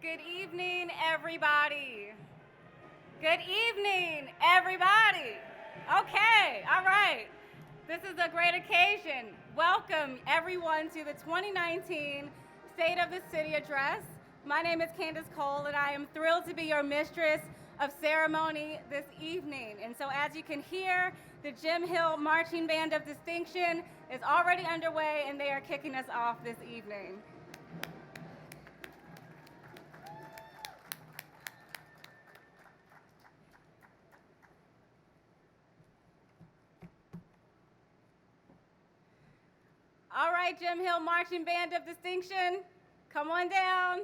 Good evening, everybody. Good evening, everybody. Okay, all right. This is a great occasion. Welcome, everyone, to the 2019 State of the City Address. My name is Candace Cole, and I am thrilled to be your mistress of ceremony this evening. And so, as you can hear, the Jim Hill Marching Band of Distinction is already underway, and they are kicking us off this evening. All right, Jim Hill Marching Band of Distinction, come on down.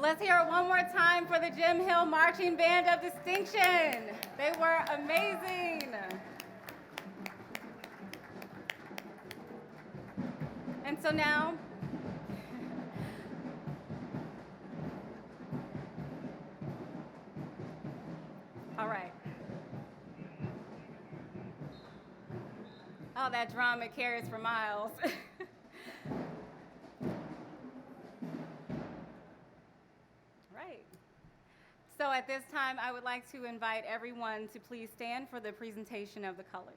let's hear it one more time for the Jim Hill Marching Band of Distinction. They were amazing. And so now, all right. Oh, that drum, it carries for miles. Right. So at this time, I would like to invite everyone to please stand for the presentation of the colors.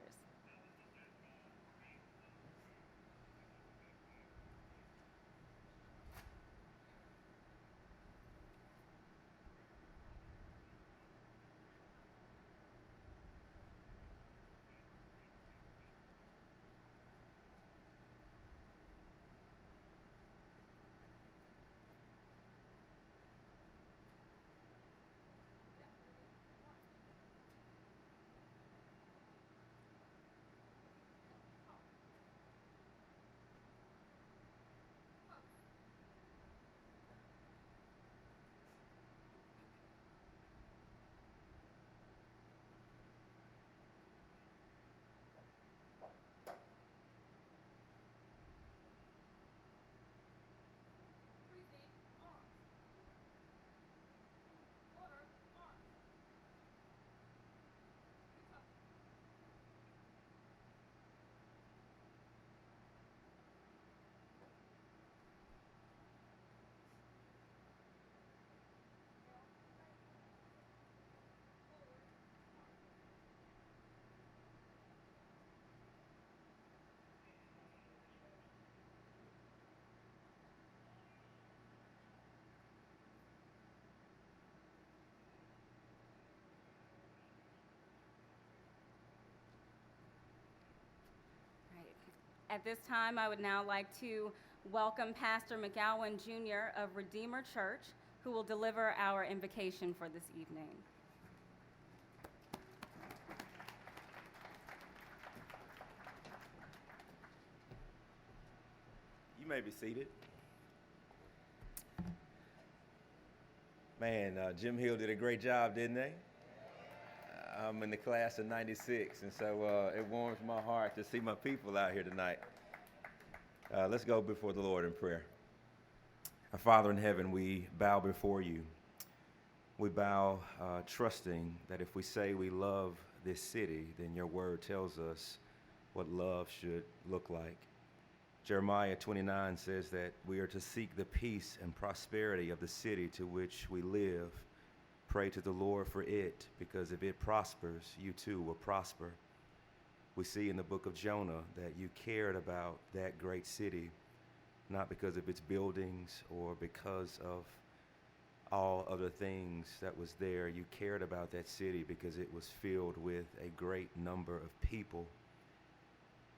At this time, I would now like to welcome Pastor McGowan Jr. of Redeemer Church, who will deliver our invocation for this evening. You may be seated. Man, Jim Hill did a great job, didn't they? I'm in the class of '96, and so it warms my heart to see my people out here tonight. Let's go before the Lord in prayer. Our Father in heaven, we bow before you. We bow trusting that if we say we love this city, then your word tells us what love should look like. Jeremiah 29 says that we are to seek the peace and prosperity of the city to which we live. Pray to the Lord for it, because if it prospers, you too will prosper. We see in the book of Jonah that you cared about that great city, not because of its buildings or because of all other things that was there. You cared about that city because it was filled with a great number of people.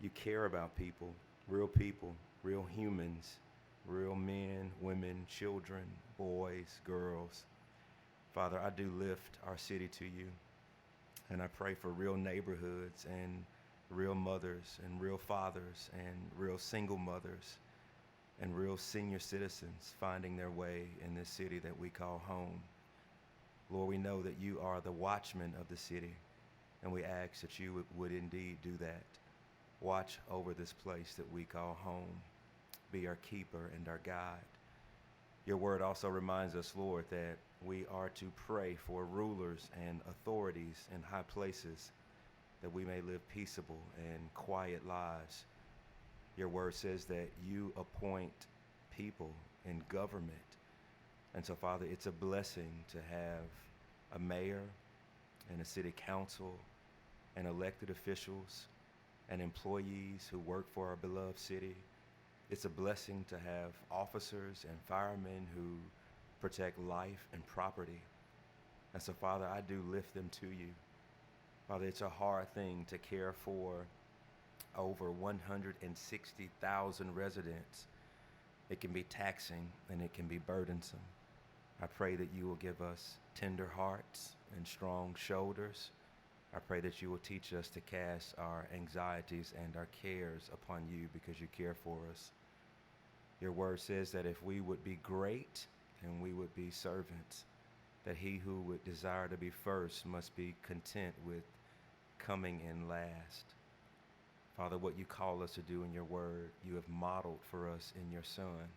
You care about people, real humans, real men, women, children, boys, girls. Father, I do lift our city to you, and I pray for real neighborhoods and real mothers and real fathers and real single mothers and real senior citizens finding their way in this city that we call home. Lord, we know that you are the watchman of the city, and we ask that you would indeed do that. Watch over this place that we call home. Be our keeper and our guide. Your word also reminds us, Lord, that we are to pray for rulers and authorities in high places, that we may live peaceable and quiet lives. Your word says that you appoint people in government. And so, Father, it's a blessing to have a mayor and a city council and elected officials and employees who work for our beloved city. It's a blessing to have officers and firemen who protect life and property. And so, Father, I do lift them to you. Father, it's a hard thing to care for over 160,000 residents. It can be taxing and it can be burdensome. I pray that you will give us tender hearts and strong shoulders. I pray that you will teach us to cast our anxieties and our cares upon you, because you care for us. Your word says that if we would be great and we would be servants, that he who would desire to be first must be content with coming in last. Father, what you call us to do in your word, you have modeled for us in your Son.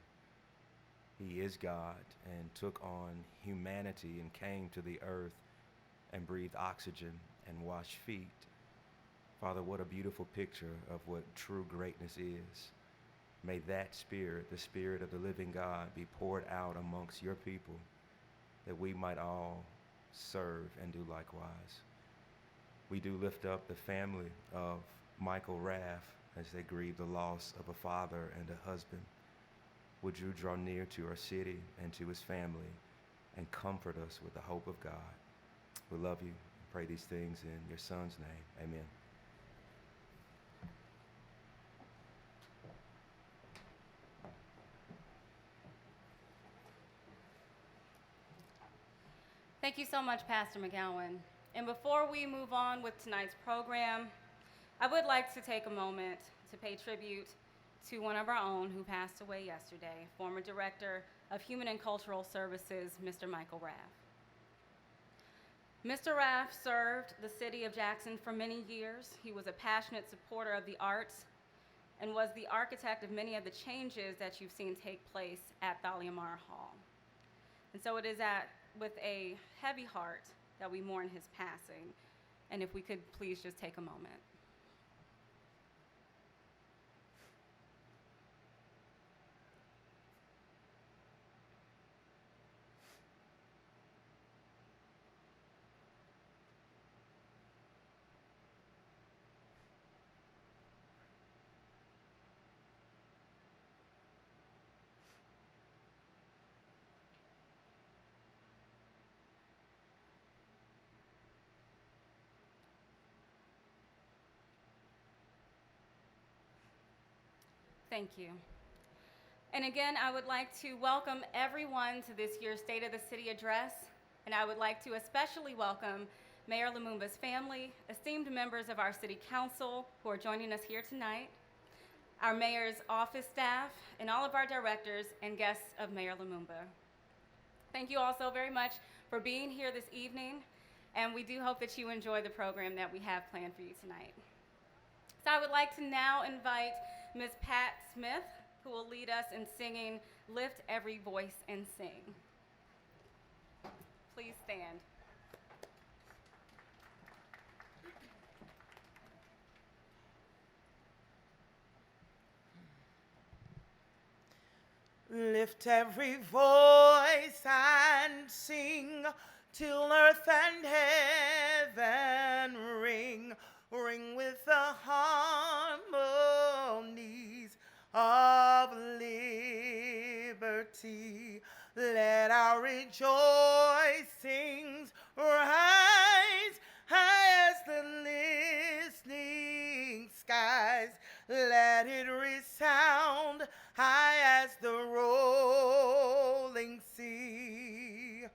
He is God and took on humanity and came to the earth and breathed oxygen and washed feet. Father, what a beautiful picture of what true greatness is. May that Spirit, the Spirit of the living God, be poured out amongst your people, that we might all serve and do likewise. We do lift up the family of Michael Raff as they grieve the loss of a father and a husband. Would you draw near to our city and to his family and comfort us with the hope of God? We love you and pray these things in your Son's name. Amen. Thank you so much, Pastor McGowan. And before we move on with tonight's program, I would like to take a moment to pay tribute to one of our own who passed away yesterday, former Director of Human and Cultural Services, Mr. Michael Raff. Mr. Raff served the city of Jackson for many years. He was a passionate supporter of the arts and was the architect of many of the changes that you've seen take place at Thalia-Mar Hall. And so it is with a heavy heart that we mourn his passing. And if we could please just take a moment. Thank you. And again, I would like to welcome everyone to this year's State of the City Address, and I would like to especially welcome Mayor Lumumba's family, esteemed members of our City Council who are joining us here tonight, our Mayor's office staff, and all of our directors and guests of Mayor Lumumba. Thank you all so very much for being here this evening, and we do hope that you enjoy the program that we have planned for you tonight. So I would like to now invite Ms. Pat Smith, who will lead us in singing Lift Every Voice and Sing. Please stand. Lift every voice and sing till earth and heaven ring, ring with the harmonies of liberty. Let our rejoicings rise high as the listening skies. Let it resound high as the rolling sea.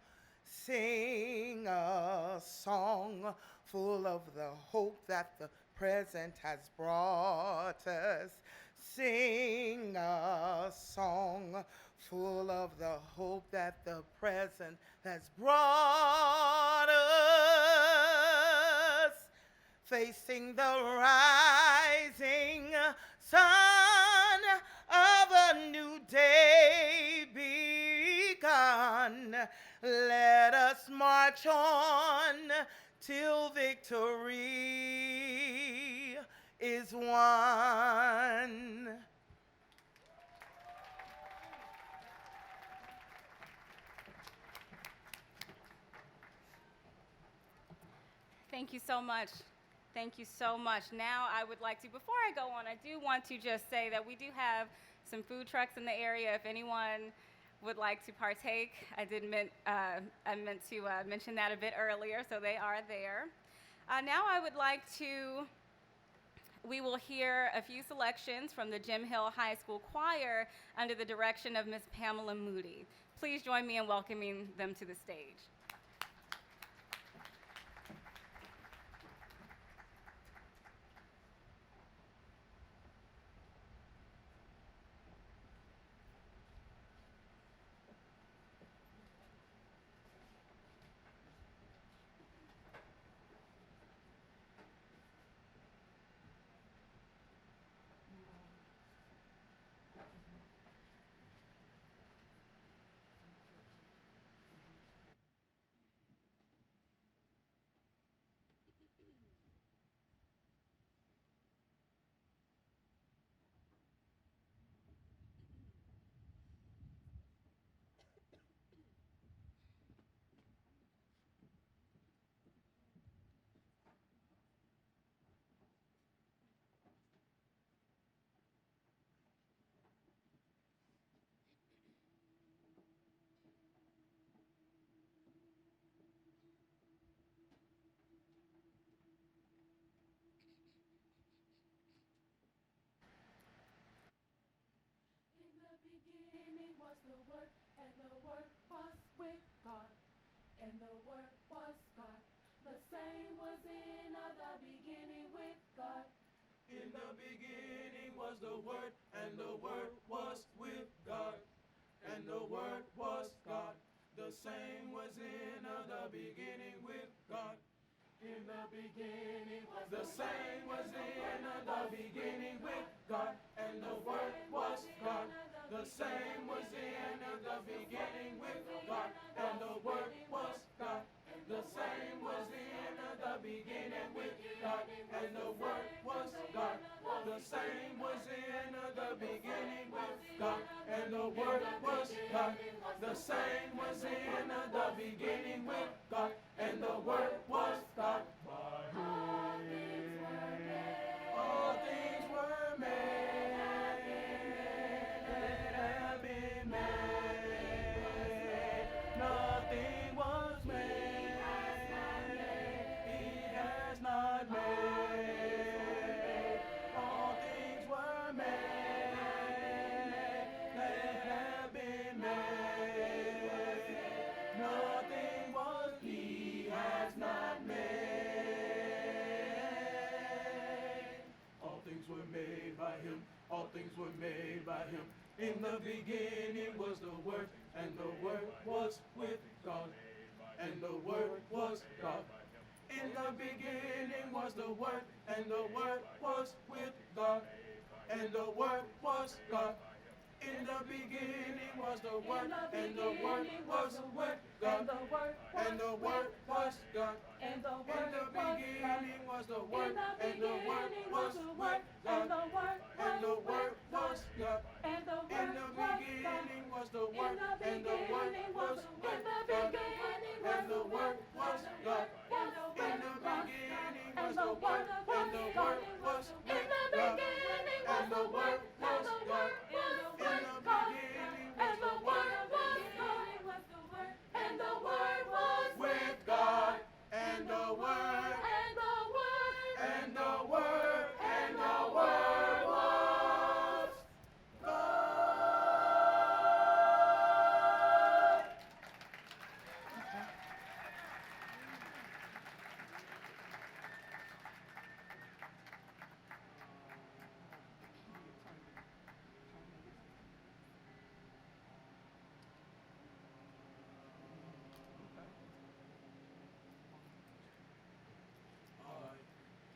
Sing a song full of the hope that the present has brought us. Sing a song full of the hope that the present has brought us. Facing the rising sun of a new day begun, let us march on till victory is won. Thank you so much. Thank you so much. Now I would like to, before I go on, I do want to just say that we do have some food trucks in the area if anyone would like to partake. I meant to mention that a bit earlier, so they are there. Now I would like to, we will hear a few selections from the Jim Hill High School Choir under the direction of Ms. Pamela Moody. Please join me in welcoming them to the stage. Word, and the Word was with God, and the Word was God. The same was in the beginning with God. In the beginning was the Word, and the Word was with God, and the Word was God. The same was in the beginning with God. In the beginning was The same was in the beginning with God, and the Word was God. The same was in the beginning with God, and the Word was God. The same was in the beginning with God, and the Word was God. The same was in the beginning with God, and the Word was God. The same was in the beginning with God, and the Word was God. all things were made. All things were made that have been made. Nothing was made He has not made. All things were made that have been made. Nothing was He has not made. All things were made by Him. All things were made by Him. In the beginning was the Word, and the Word was with God, and the Word was God. In the beginning was the Word, and the Word was with God, and the Word was God. In the beginning was the Word, and the Word was with God, and the Word was God. And the In Word the was beginning was the God. Word, In the and the Word beginning was the with Word, God, and the Word and the Word was God. and the In Word the was God. beginning was the In Word, the and the Word beginning was in with the God, beginning and the Word was God. and the In Word the was beginning and was the the Word Word, and the Word was was in with the God, beginning and the Word was God. was In the God. beginning And was the the Word Word was God. And the Word was with God, and the Word, and the Word and the Word, and the Word was God.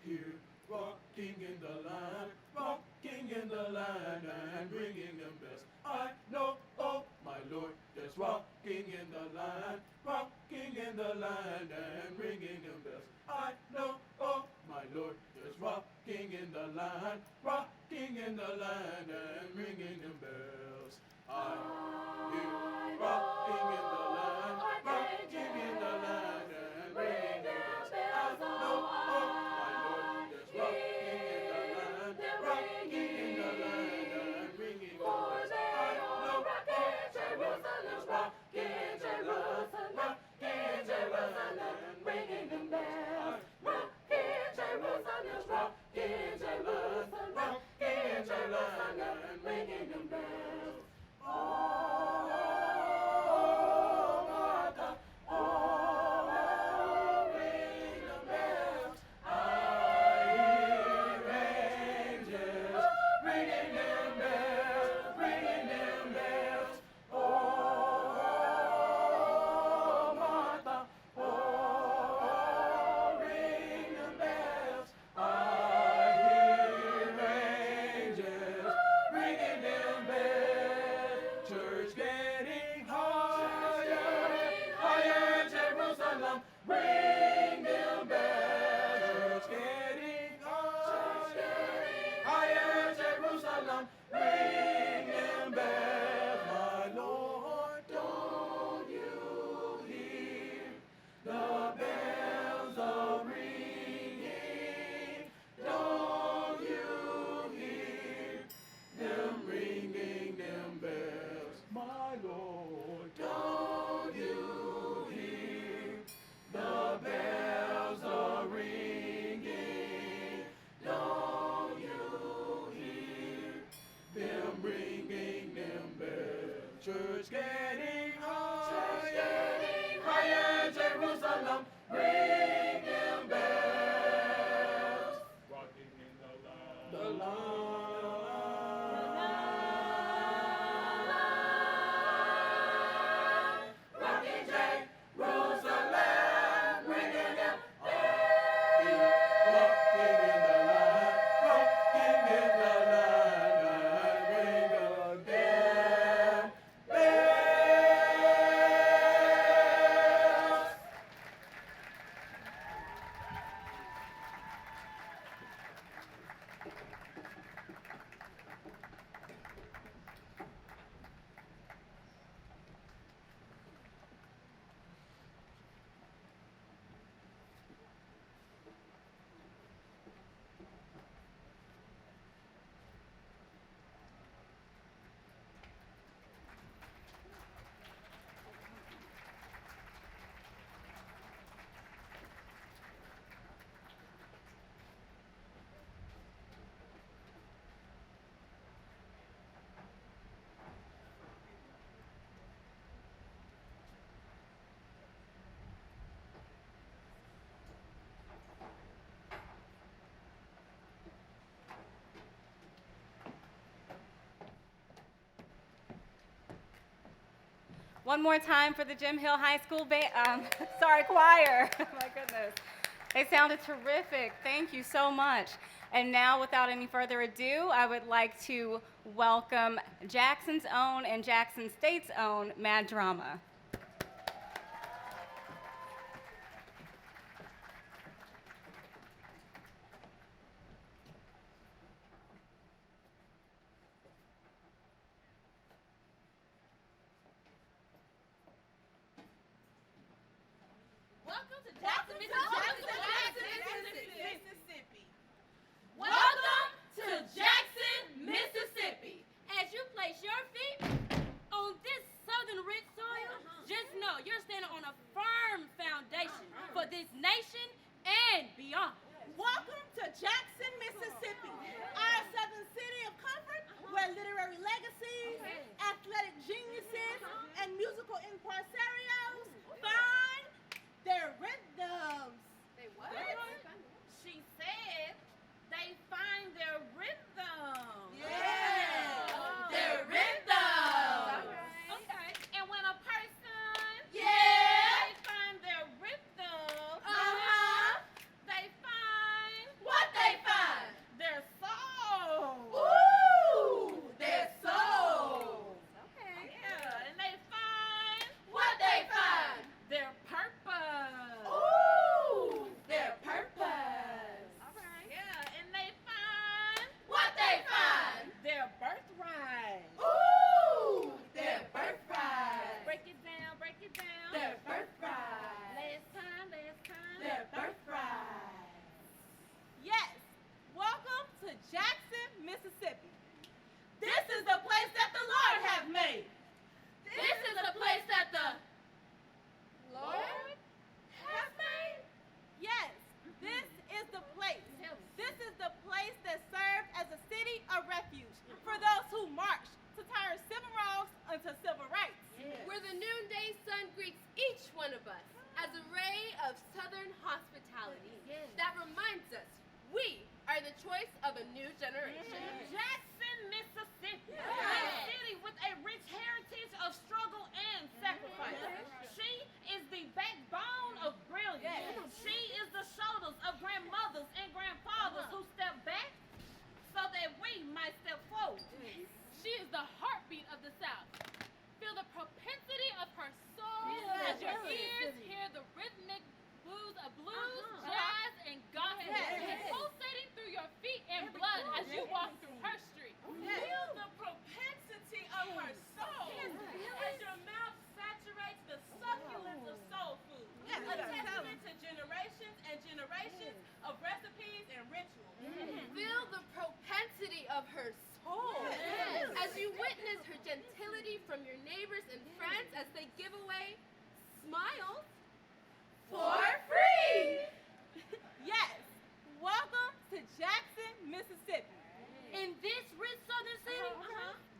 Here, rocking in the land, rocking in the land and ringing them bells. I know, oh my Lord, there's rocking in the land, rocking in the land and ringing them bells. I know, oh my Lord, there's rocking in the land, rocking in the land and ringing them bells. I hear rocking in the land, rocking in the land and ringing them bells. I know, oh my Lord, there's rocking in the land, rocking in the land and ringing them bells. I know, oh my Lord, there's rocking in the land, rocking in the land and ringing them bells. There's rocking in the land, rocking in the land and ringing them bells. Oh, Martha, oh, ring the bells. I hear angels ringing them bells, ringing them bells. Oh, Martha, oh, ring the bells. I hear angels ringing them bells. Church getting higher, higher, Jerusalem, ring them bells. Church getting higher, higher, Jerusalem, ring them bells. My Lord, don't you hear the bells are ringing? Don't you hear them ringing them bells? My Lord, don't you hear the bells are ringing? Don't you hear them ringing them bells? Church getting higher, higher Jerusalem, ringing bells, rocking in the land. Rocking Jerusalem, ringing them rocking in the land, rocking in the land, and ring again bells. One more time for the Jim Hill High School choir. My goodness. They sounded terrific. Thank you so much. And now, without any further ado, I would like to welcome Jackson's own and Jackson State's own Mad Drama. Welcome to Jackson, Mississippi. Welcome to Jackson, Mississippi. As you place your feet on this southern rich soil, just know you're standing on a firm foundation for this nation and beyond. Welcome to Jackson, Mississippi, our southern city of comfort, where literary legacies, athletic geniuses, and musical impresarios find their rhythms. They what? She said they find their rhythm. Yeah. Their rhythm. Okay. And when a person Yeah. they find their rhythm, they find What they find? their soul. Ooh, their soul. Okay. Yeah, and they find What they find? their purpose. Ooh, their purpose. All right. Yeah, and they find What they find? their birthright. Ooh, their birthright. Break it down, break it down. Their birthright. Last time. Their birthright. Yes, welcome to Jackson, Mississippi. This is the place that the Lord hath made. This is the place that the Lord hath made? Yes, this is the place. This is the place that served as a city of refuge for those who marched to turn civil wrongs into civil rights. Where the noonday sun greets each one of us as a ray of southern hospitality that reminds us we are the choice of a new generation. Jackson, Mississippi. Yeah. A city with a rich heritage of struggle and sacrifice. She is the backbone of brilliance. She is the shoulders of grandmothers and grandfathers who step back so that we might step forward. She is the heartbeat of the South. Feel the propensity of her soul as your ears hear the rhythmic blues of blues, jazz, and gospel pulsating through your feet and blood as you walk through her street. Feel the propensity of her soul as your mouth saturates the succulence of soul food. A testament to generations and generations of recipes and rituals. Feel the propensity of her soul as you witness her gentility from your neighbors and friends as they give away smiles For free! Yes, welcome to Jackson, Mississippi. In this rich southern city,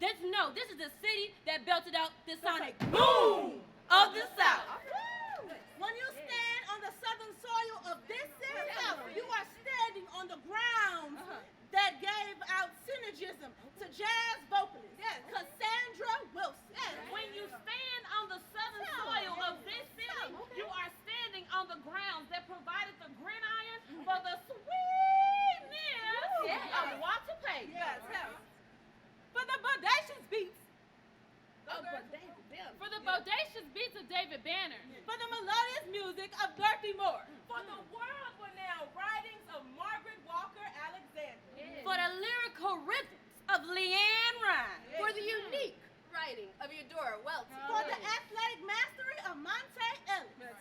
this is the city that belted out the sonic boom of the South. When you stand on the southern soil of this city, you are standing on the grounds that gave out synergism to jazz vocalist Cassandra Wilson. When you stand on the southern soil of this city, you are standing on the grounds that provided the gridiron for the sweetness of Walter Payton. For the bodacious beats. For the bodacious beats of David Banner. For the melodious music of Dorothy Moore. For the world-renowned writings of Margaret Walker Alexander. For the lyrical rhythms of Leanne Rhymes. For the unique writing of Eudora Welty. For the athletic mastery of Monte Ellis.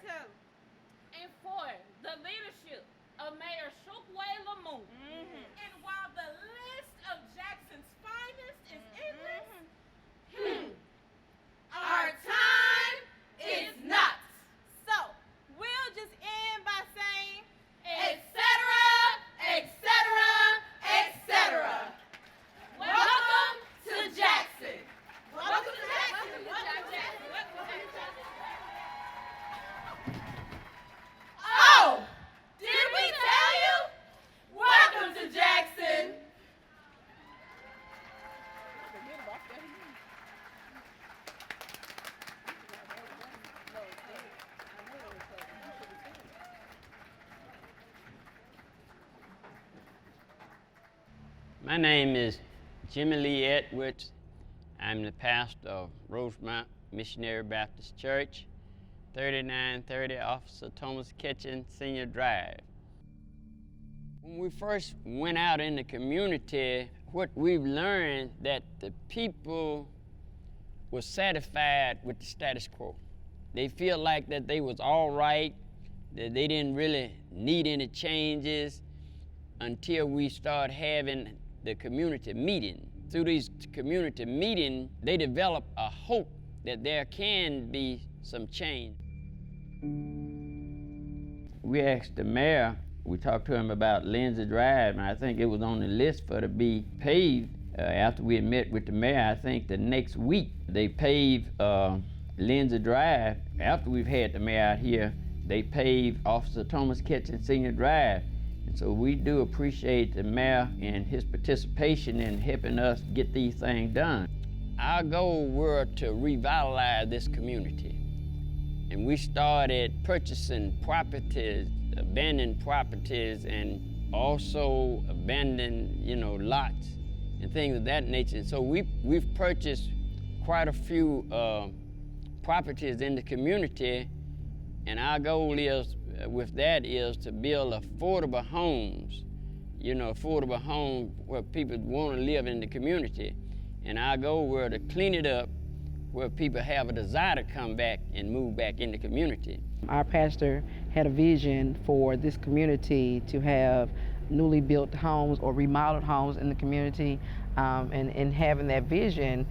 And for the leadership of Mayor Chokwe Lumumba. And while the list of Jackson's finest is endless, Our time is not. so we'll just end by saying, Etc., etc., etc. Welcome to Jackson. welcome to Jackson. Oh, did we tell you? Welcome to Jackson. My name is Jimmy Lee Edwards. I'm the pastor of Rosemount Missionary Baptist Church, 3930 Officer Thomas Kitchen Senior Drive. When we first went out in the community, what we've learned that the people were satisfied with the status quo. They feel like that they was all right, that they didn't really need any changes until we start having the community meeting. Through these community meetings, they develop a hope that there can be some change. We asked the mayor, we talked to him about Lindsay Drive, and I think it was on the list for to be paved. After we had met with the mayor, I think the next week, they paved Lindsay Drive. After we've had the mayor out here, they paved Officer Thomas Kitchen Senior Drive. And so we do appreciate the mayor and his participation in helping us get these things done. Our goal were to revitalize this community. And we started purchasing properties, abandoned properties, and also abandoned, lots and things of that nature. And so we've purchased quite a few properties in the community, and our goal is with that is to build affordable homes, affordable homes where people want to live in the community. And our goal were to clean it up where people have a desire to come back and move back in the community. Our pastor had a vision for this community to have newly built homes or remodeled homes in the community, and in having that vision,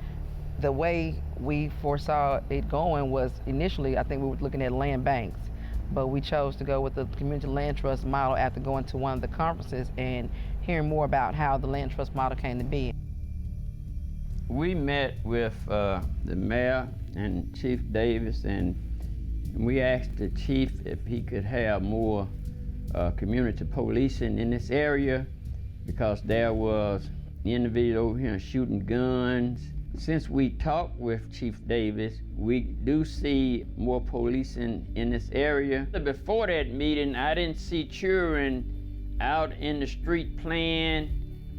the way we foresaw it going was initially, I think we were looking at land banks. But we chose to go with the community land trust model after going to one of the conferences and hearing more about how the land trust model came to be. We met with the mayor and Chief Davis, and we asked the chief if he could have more community policing in this area, because there was an individual over here shooting guns. Since we talked with Chief Davis, we do see more policing in this area. Before that meeting, I didn't see children out in the street playing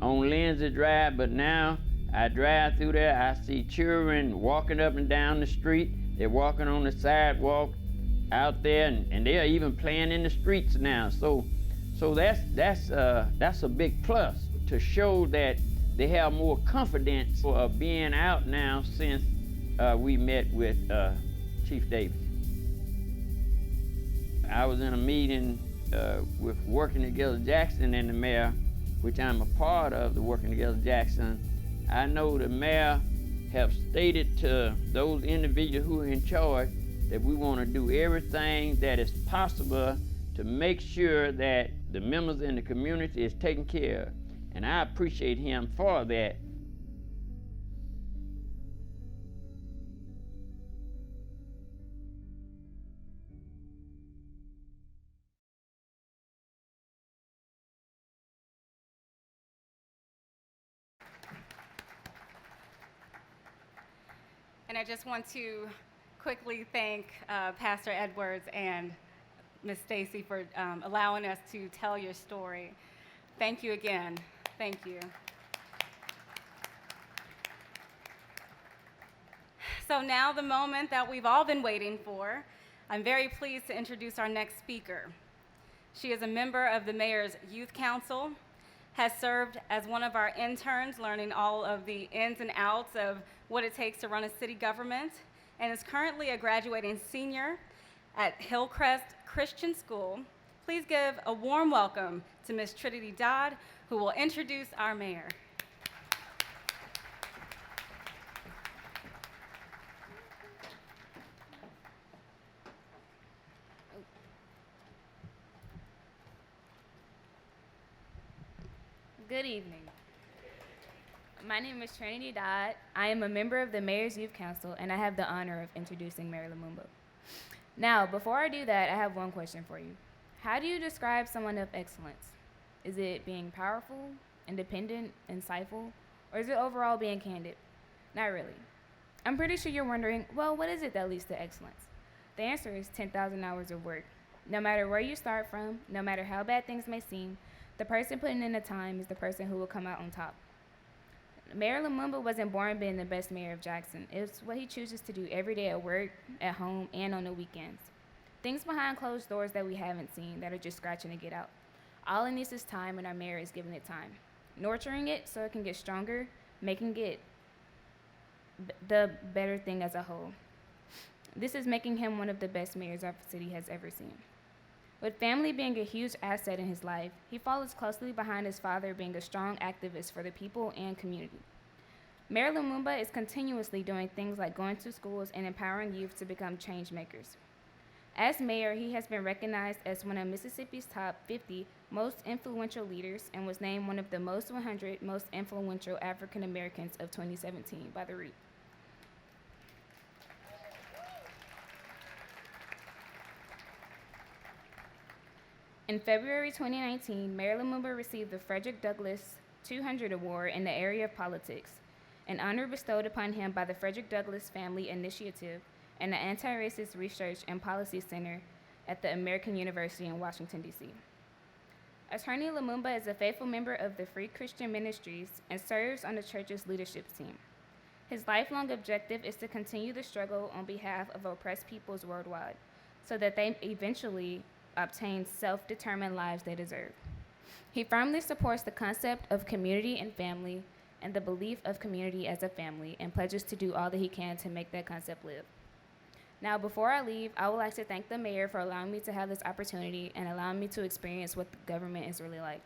on Lindsay Drive, but now I drive through there, I see children walking up and down the street. They're walking on the sidewalk out there, and they're even playing in the streets now. So that's a big plus to show that they have more confidence of being out now since we met with Chief Davis. I was in a meeting with Working Together Jackson and the mayor, which I'm a part of the Working Together Jackson. I know the mayor have stated to those individuals who are in charge that we want to do everything that is possible to make sure that the members in the community is taken care of. And I appreciate him for that. And I just want to quickly thank Pastor Edwards and Ms. Stacy for allowing us to tell your story. Thank you again. Thank you. So now the moment that we've all been waiting for, I'm very pleased to introduce our next speaker. She is a member of the Mayor's Youth Council, has served as one of our interns, learning all of the ins and outs of what it takes to run a city government, and is currently a graduating senior at Hillcrest Christian School. Please give a warm welcome to Ms. Trinity Dodd, who will introduce our mayor. Good evening. My name is Trinity Dodd. I am a member of the Mayor's Youth Council, and I have the honor of introducing Mayor Lumumba. Now, before I do that, I have one question for you. How do you describe someone of excellence? Is it being powerful, independent, insightful, or is it overall being candid? Not really. I'm pretty sure you're wondering, well, what is it that leads to excellence? The answer is 10,000 hours of work. No matter where you start from, no matter how bad things may seem, the person putting in the time is the person who will come out on top. Mayor Lumumba wasn't born being the best mayor of Jackson. It's what he chooses to do every day at work, at home, and on the weekends. Things behind closed doors that we haven't seen that are just scratching to get out. All it needs is time, and our mayor is giving it time. Nurturing it so it can get stronger, making it the better thing as a whole. This is making him one of the best mayors our city has ever seen. With family being a huge asset in his life, he follows closely behind his father being a strong activist for the people and community. Mayor Lumumba is continuously doing things like going to schools and empowering youth to become change makers. As mayor, he has been recognized as one of Mississippi's top 50 most influential leaders and was named one of the most 100 most influential African Americans of 2017 by The Reap. In February 2019, Mayor Lumumba received the Frederick Douglass 200 Award in the area of politics, an honor bestowed upon him by the Frederick Douglass Family Initiative and the Anti-Racist Research and Policy Center at the American University in Washington, D.C. Attorney Lumumba is a faithful member of the Free Christian Ministries and serves on the church's leadership team. His lifelong objective is to continue the struggle on behalf of oppressed peoples worldwide so that they eventually obtain self-determined lives they deserve. He firmly supports the concept of community and family and the belief of community as a family and pledges to do all that he can to make that concept live. Now, before I leave, I would like to thank the mayor for allowing me to have this opportunity and allowing me to experience what the government is really like.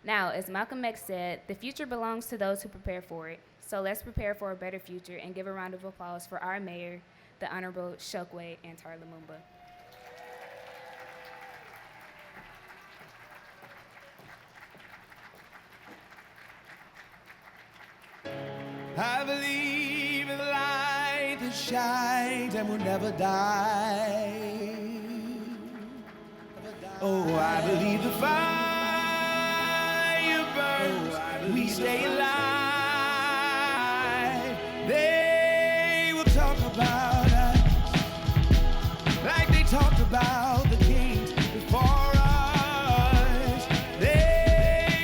Now, as Malcolm X said, the future belongs to those who prepare for it. So let's prepare for a better future and give a round of applause for our mayor, the Honorable Chokwe Antar Lumumba. I believe in the light that shines and will never die. Oh, I believe the fire burns, we stay alive. They will talk about us like they talked about the kings before us.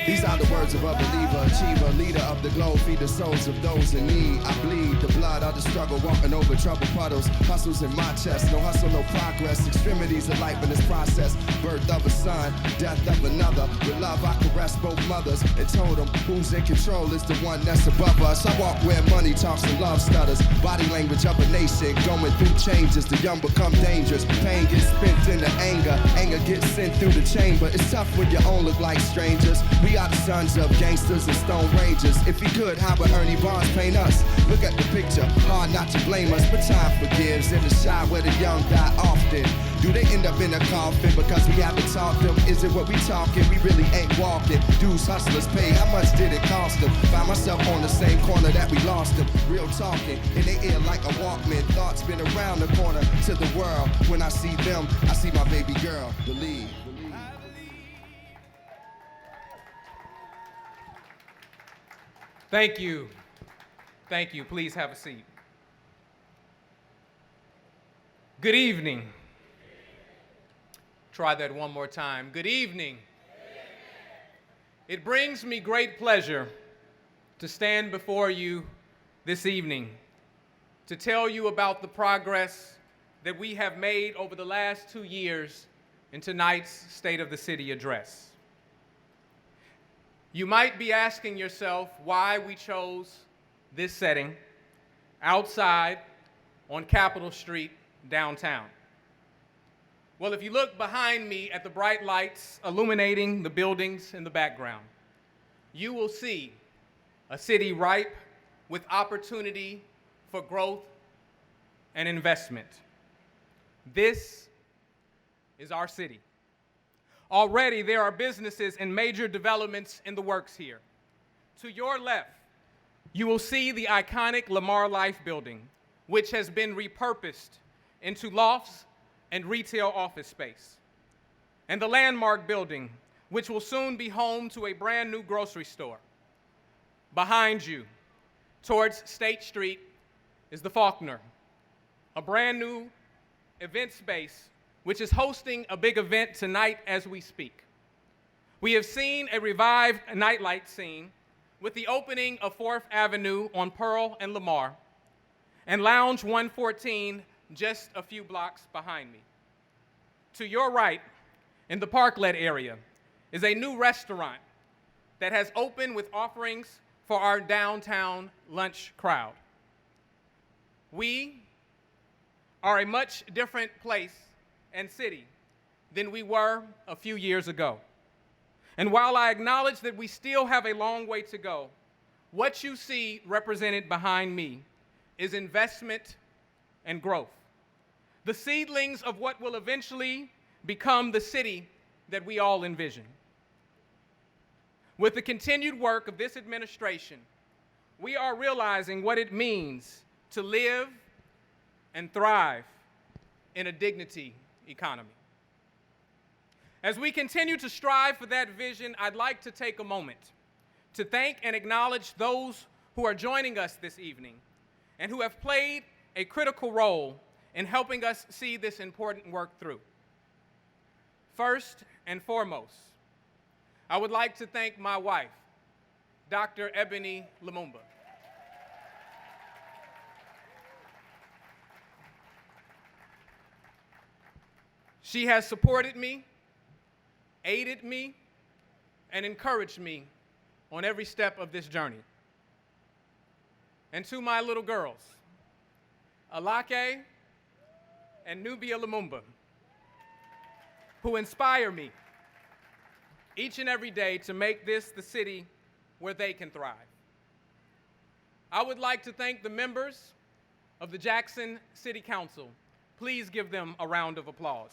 These are the words of a believer, achiever, leader of the globe, feed the souls of those in need. I bleed the blood of the struggle, walking over troubled puddles. Hustles in my chest, no hustle, no progress. Extremities of life in this process. Birth of a son, death of another. With love I caress both mothers and told them who's in control is the one that's above us. I walk where money talks and love stutters. Body language of a nation, going through changes. The young become dangerous. Pain gets spent into anger. Anger gets sent through the chamber. It's tough when you all look like strangers. We are the sons of gangsters and stone rangers. If he could, how would Ernie Barnes paint us? Look at the picture, hard not to blame us, but time forgives. In the shy where the young die often. Do they end up in a coffin because we haven't taught them? Is it what we talking? We really ain't walking. Dudes, hustlers pay, how much did it cost them? Find myself on the same corner that we lost them. Real talking, in their ear like a Walkman. Thoughts been around the corner to the world. When I see them, I see my baby girl. Believe. Thank you. Thank you. Please have a seat. Good evening. Try that one more time. Good evening. It brings me great pleasure to stand before you this evening to tell you about the progress that we have made over the last 2 years in tonight's State of the City address. You might be asking yourself why we chose this setting outside on Capitol Street downtown. Well, if you look behind me at the bright lights illuminating the buildings in the background, you will see a city ripe with opportunity for growth and investment. This is our city. Already there are businesses and major developments in the works here. To your left, you will see the iconic Lamar Life building, which has been repurposed into lofts and retail office space. And the Landmark building, which will soon be home to a brand new grocery store. Behind you, towards State Street, is the Faulkner, a brand new event space which is hosting a big event tonight as we speak. We have seen a revived nightlight scene with the opening of 4th Avenue on Pearl and Lamar, and Lounge 114 just a few blocks behind me. To your right, in the Parklet area, is a new restaurant that has opened with offerings for our downtown lunch crowd. We are a much different place and city than we were a few years ago. And while I acknowledge that we still have a long way to go, what you see represented behind me is investment and growth. The seedlings of what will eventually become the city that we all envision. With the continued work of this administration, we are realizing what it means to live and thrive in a dignity economy. As we continue to strive for that vision, I'd like to take a moment to thank and acknowledge those who are joining us this evening and who have played a critical role in helping us see this important work through. First and foremost, I would like to thank my wife, Dr. Ebony Lumumba. She has supported me, aided me, and encouraged me on every step of this journey. And to my little girls, Alake and Nubia Lumumba, who inspire me each and every day to make this the city where they can thrive. I would like to thank the members of the Jackson City Council. Please give them a round of applause.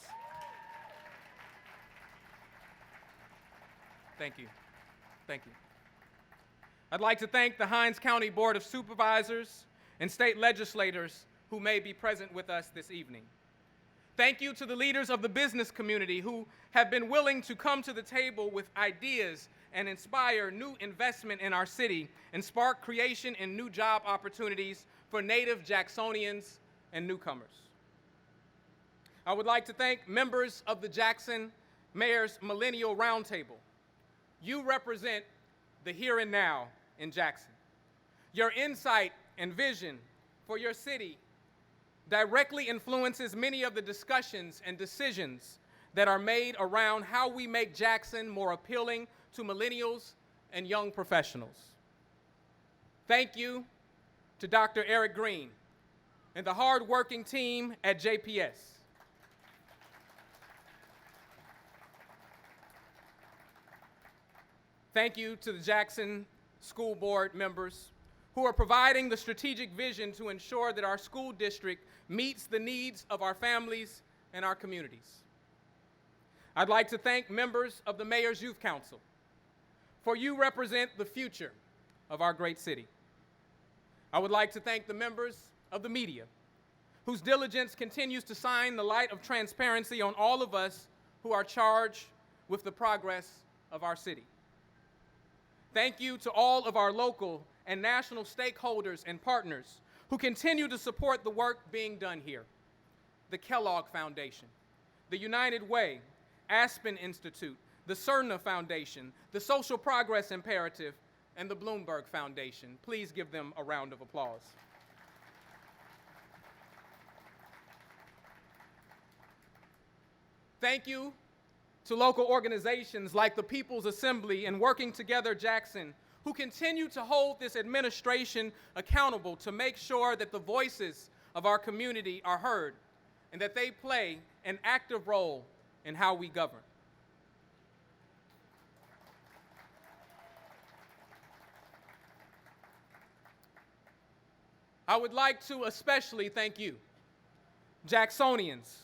Thank you. Thank you. I'd like to thank the Hinds County Board of Supervisors and state legislators who may be present with us this evening. Thank you to the leaders of the business community who have been willing to come to the table with ideas and inspire new investment in our city and spark creation and new job opportunities for native Jacksonians and newcomers. I would like to thank members of the Jackson Mayor's Millennial Roundtable. You represent the here and now in Jackson. Your insight and vision for your city directly influences many of the discussions and decisions that are made around how we make Jackson more appealing to millennials and young professionals. Thank you to Dr. Eric Green and the hard-working team at JPS. Thank you to the Jackson School Board members who are providing the strategic vision to ensure that our school district meets the needs of our families and our communities. I'd like to thank members of the Mayor's Youth Council, for you represent the future of our great city. I would like to thank the members of the media, whose diligence continues to shine the light of transparency on all of us who are charged with the progress of our city. Thank you to all of our local and national stakeholders and partners who continue to support the work being done here. the Kellogg Foundation, the United Way, Aspen Institute, the Cerna Foundation, the Social Progress Imperative, and the Bloomberg Foundation. Please give them a round of applause. Thank you to local organizations like the People's Assembly and Working Together Jackson, who continue to hold this administration accountable to make sure that the voices of our community are heard and that they play an active role in how we govern. I would like to especially thank you, Jacksonians,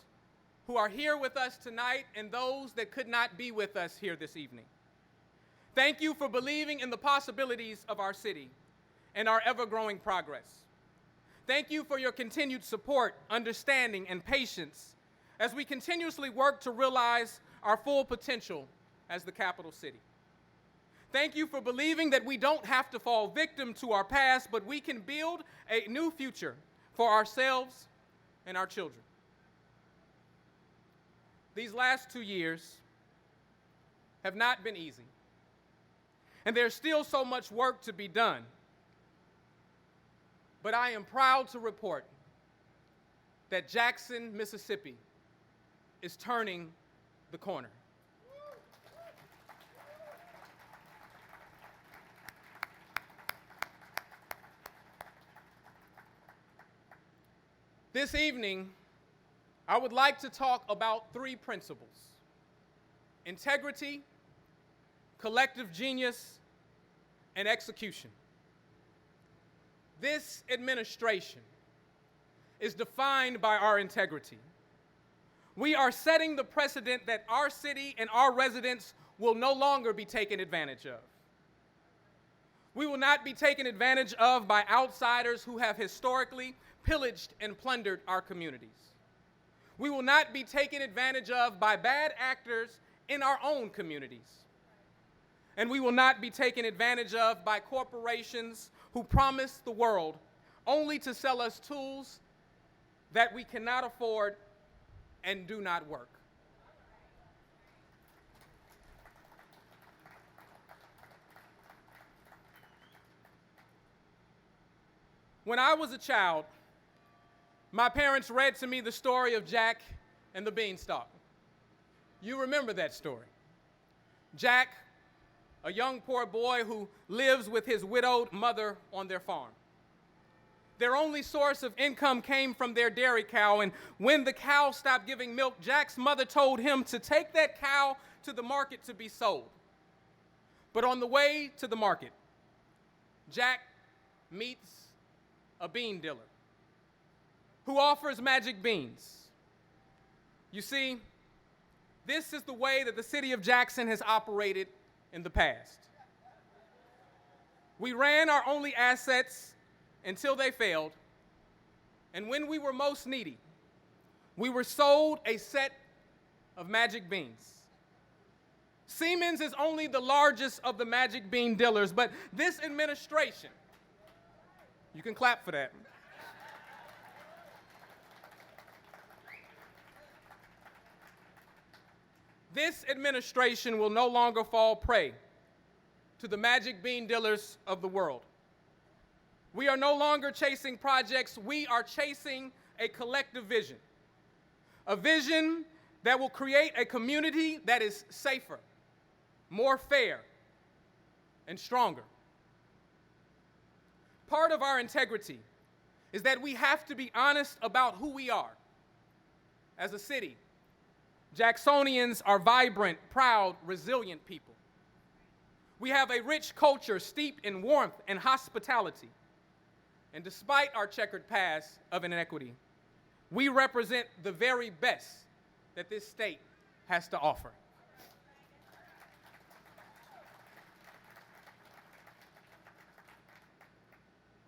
who are here with us tonight and those that could not be with us here this evening. Thank you for believing in the possibilities of our city and our ever-growing progress. Thank you for your continued support, understanding, and patience as we continuously work to realize our full potential as the capital city. Thank you for believing that we don't have to fall victim to our past, but we can build a new future for ourselves and our children. These last 2 years have not been easy, and there's still so much work to be done. But I am proud to report that Jackson, Mississippi is turning the corner. This evening, I would like to talk about 3 principles: integrity, collective genius, and execution. This administration is defined by our integrity. We are setting the precedent that our city and our residents will no longer be taken advantage of. We will not be taken advantage of by outsiders who have historically pillaged and plundered our communities. We will not be taken advantage of by bad actors in our own communities. And we will not be taken advantage of by corporations who promise the world only to sell us tools that we cannot afford and do not work. When I was a child, my parents read to me the story of Jack and the Beanstalk. You remember that story. Jack, a young poor boy who lives with his widowed mother on their farm. Their only source of income came from their dairy cow, and when the cow stopped giving milk, Jack's mother told him to take that cow to the market to be sold. But on the way to the market, Jack meets a bean dealer who offers magic beans. You see, this is the way that the city of Jackson has operated in the past. We ran our only assets until they failed, and when we were most needy, we were sold a set of magic beans. Siemens is only the largest of the magic bean dealers, but this administration, you can clap for that. This administration will no longer fall prey to the magic bean dealers of the world. We are no longer chasing projects, we are chasing a collective vision. A vision that will create a community that is safer, more fair, and stronger. Part of our integrity is that we have to be honest about who we are. As a city, Jacksonians are vibrant, proud, resilient people. We have a rich culture steeped in warmth and hospitality. And despite our checkered past of inequity, we represent the very best that this state has to offer.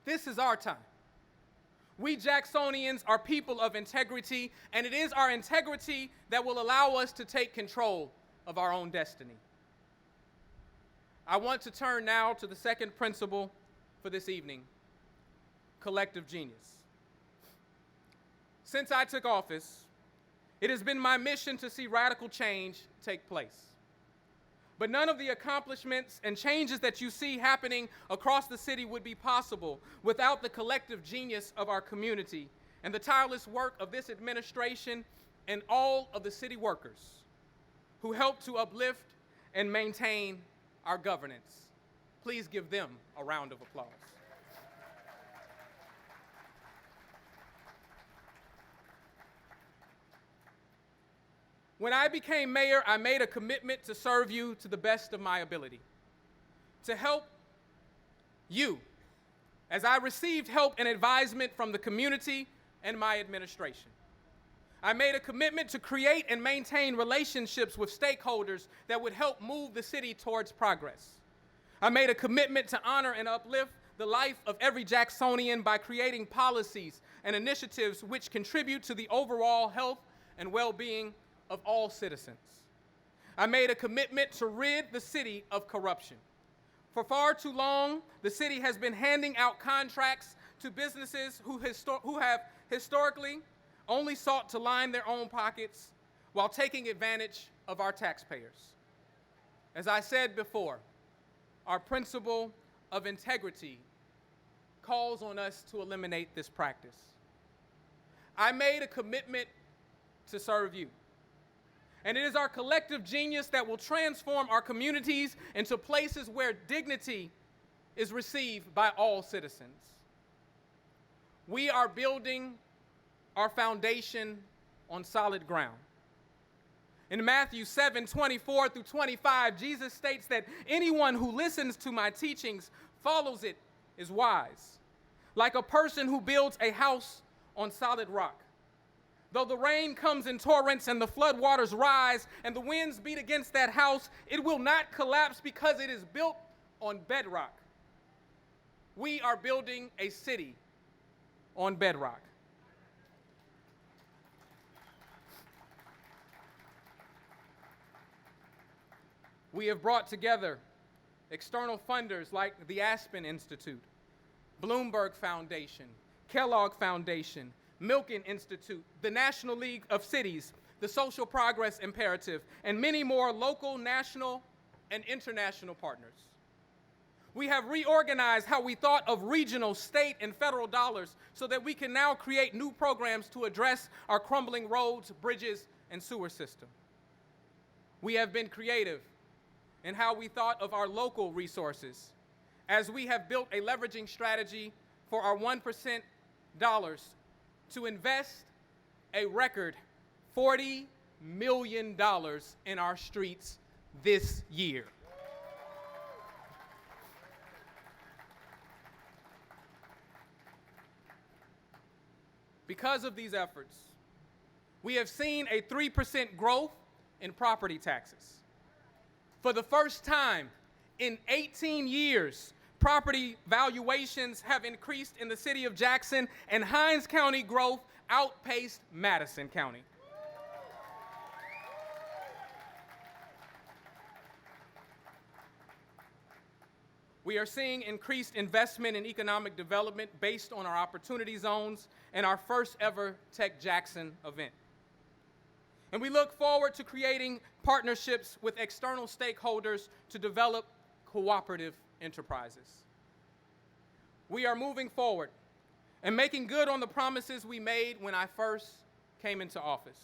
This is our time. We Jacksonians are people of integrity, and it is our integrity that will allow us to take control of our own destiny. I want to turn now to the second principle for this evening: collective genius. Since I took office, It has been my mission to see radical change take place. But none of the accomplishments and changes that you see happening across the city would be possible without the collective genius of our community and the tireless work of this administration and all of the city workers who help to uplift and maintain our governance. Please give them a round of applause. When I became mayor, I made a commitment to serve you to the best of my ability, to help you as I received help and advisement from the community and my administration. I made a commitment to create and maintain relationships with stakeholders that would help move the city towards progress. I made a commitment to honor and uplift the life of every Jacksonian by creating policies and initiatives which contribute to the overall health and well-being of all citizens. I made a commitment to rid the city of corruption. For far too long, the city has been handing out contracts to businesses who have historically only sought to line their own pockets while taking advantage of our taxpayers. As I said before, our principle of integrity calls on us to eliminate this practice. I made a commitment to serve you. And it is our collective genius that will transform our communities into places where dignity is received by all citizens. We are building our foundation on solid ground. In Matthew 7:24 through 25, Jesus states that anyone who listens to my teachings, follows it, is wise, like a person who builds a house on solid rock. Though the rain comes in torrents and the floodwaters rise and the winds beat against that house, it will not collapse because it is built on bedrock. We are building a city on bedrock. We have brought together external funders like the Aspen Institute, Bloomberg Foundation, Kellogg Foundation, Milken Institute, the National League of Cities, the Social Progress Imperative, and many more local, national, and international partners. We have reorganized how we thought of regional, state, and federal dollars so that we can now create new programs to address our crumbling roads, bridges, and sewer system. We have been creative in how we thought of our local resources, as we have built a leveraging strategy for our 1% dollars to invest a record $40 million in our streets this year. Because of these efforts, we have seen a 3% growth in property taxes. For the first time in 18 years, property valuations have increased in the city of Jackson, and Hinds County growth outpaced Madison County. We are seeing increased investment in economic development based on our opportunity zones and our first ever Tech Jackson event. And we look forward to creating partnerships with external stakeholders to develop cooperative enterprises. We are moving forward and making good on the promises we made when I first came into office.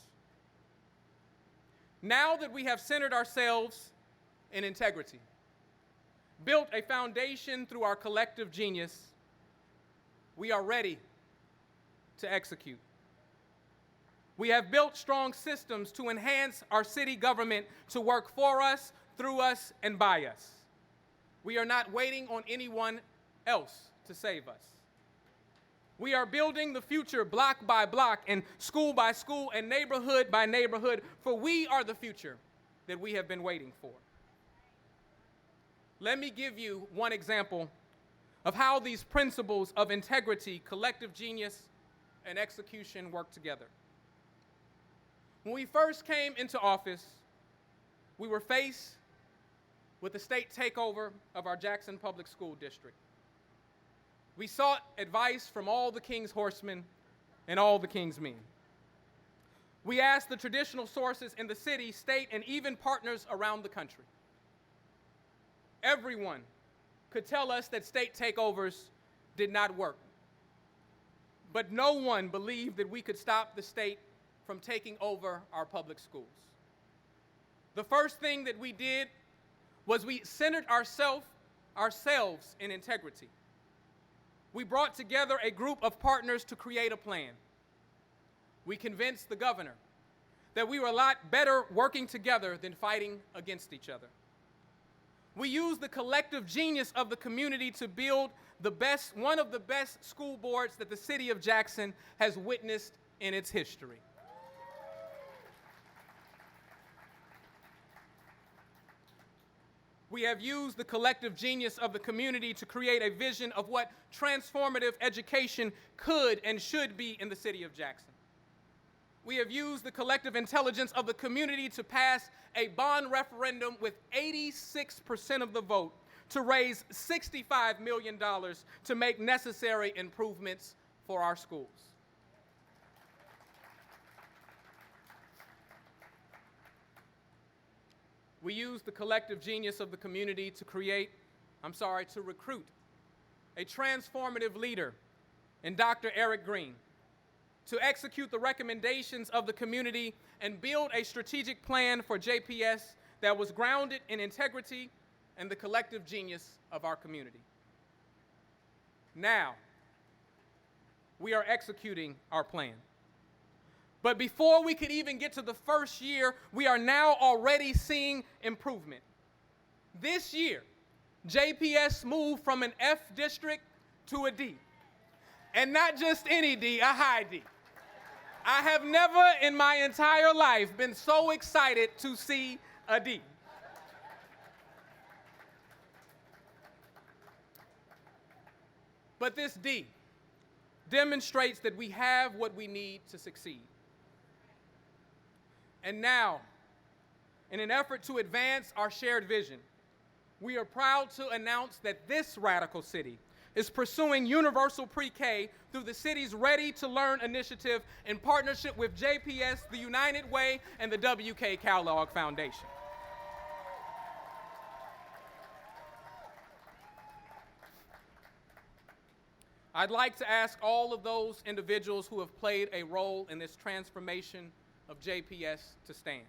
Now that we have centered ourselves in integrity, built a foundation through our collective genius, we are ready to execute. We have built strong systems to enhance our city government to work for us, through us, and by us. We are not waiting on anyone else to save us. We are building the future block by block and school by school and neighborhood by neighborhood, for we are the future that we have been waiting for. Let me give you one example of how these principles of integrity, collective genius, and execution work together. When we first came into office, we were faced with the state takeover of our Jackson Public School District. We sought advice from all the king's horsemen and all the king's men. We asked the traditional sources in the city, state, and even partners around the country. Everyone could tell us that state takeovers did not work. But no one believed that we could stop the state from taking over our public schools. The first thing that we did was we centered ourselves in integrity. We brought together a group of partners to create a plan. We convinced the governor that we were a lot better working together than fighting against each other. We used the collective genius of the community to build one of the best school boards that the city of Jackson has witnessed in its history. We have used the collective genius of the community to create a vision of what transformative education could and should be in the city of Jackson. We have used the collective intelligence of the community to pass a bond referendum with 86% of the vote to raise $65 million to make necessary improvements for our schools. We used the collective genius of the community to recruit a transformative leader in Dr. Eric Green, to execute the recommendations of the community and build a strategic plan for JPS that was grounded in integrity and the collective genius of our community. Now, we are executing our plan. But before we could even get to the first year, we are now already seeing improvement. This year, JPS moved from an F district to a D. And not just any D, a high D. I have never in my entire life been so excited to see a D. But this D demonstrates that we have what we need to succeed. And now, in an effort to advance our shared vision, we are proud to announce that this radical city is pursuing universal pre-K through the city's Ready to Learn initiative in partnership with JPS, the United Way, and the W.K. Kellogg Foundation. I'd like to ask all of those individuals who have played a role in this transformation of JPS to stand.